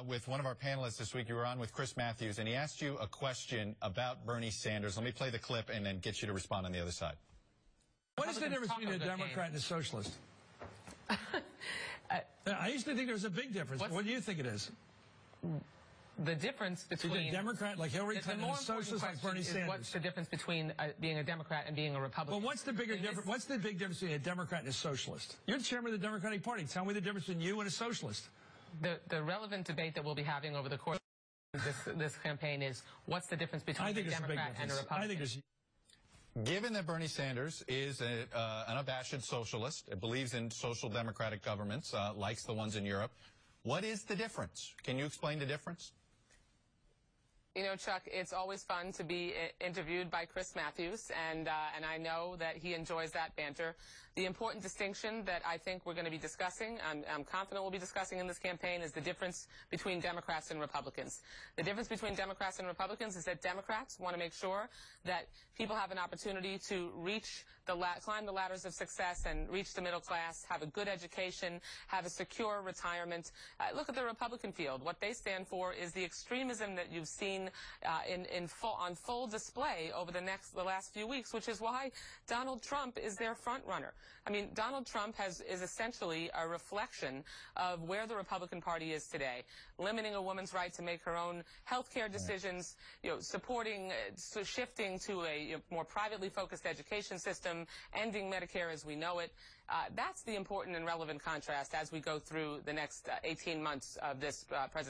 With one of our panelists this week. You were on with Chris Matthews, and he asked you a question about Bernie Sanders. Let me play the clip and then get you to respond on the other side. What is the difference between a Democrat and a socialist? I used to think there was a big difference. What do you think it is? The difference between... a Democrat like Hillary Clinton and a socialist like Bernie Sanders. What's the difference between being a Democrat and being a Republican? Well, what's the bigger difference? What's the big difference between a Democrat and a socialist? You're the chairman of the Democratic Party. Tell me the difference between you and a socialist. The relevant debate that we'll be having over the course of this campaign is what's the difference between a Democrat and a Republican? I think there's... Given that Bernie Sanders is an unabashed socialist, believes in social democratic governments, likes the ones in Europe, what is the difference? Can you explain the difference? You know, Chuck, it's always fun to be interviewed by Chris Matthews, and I know that he enjoys that banter. The important distinction that I think we're going to be discussing, I'm confident we'll be discussing in this campaign, is the difference between Democrats and Republicans. The difference between Democrats and Republicans is that Democrats want to make sure that people have an opportunity to climb the ladders of success and reach the middle class, have a good education, have a secure retirement. Look at the Republican field. What they stand for is the extremism that you've seen on full display over the last few weeks, which is why Donald Trump is their front runner. I mean, Donald Trump is essentially a reflection of where the Republican Party is today, limiting a woman's right to make her own health care decisions, shifting to a more privately focused education system, ending Medicare as we know it. That's the important and relevant contrast as we go through the next 18 months of this presidential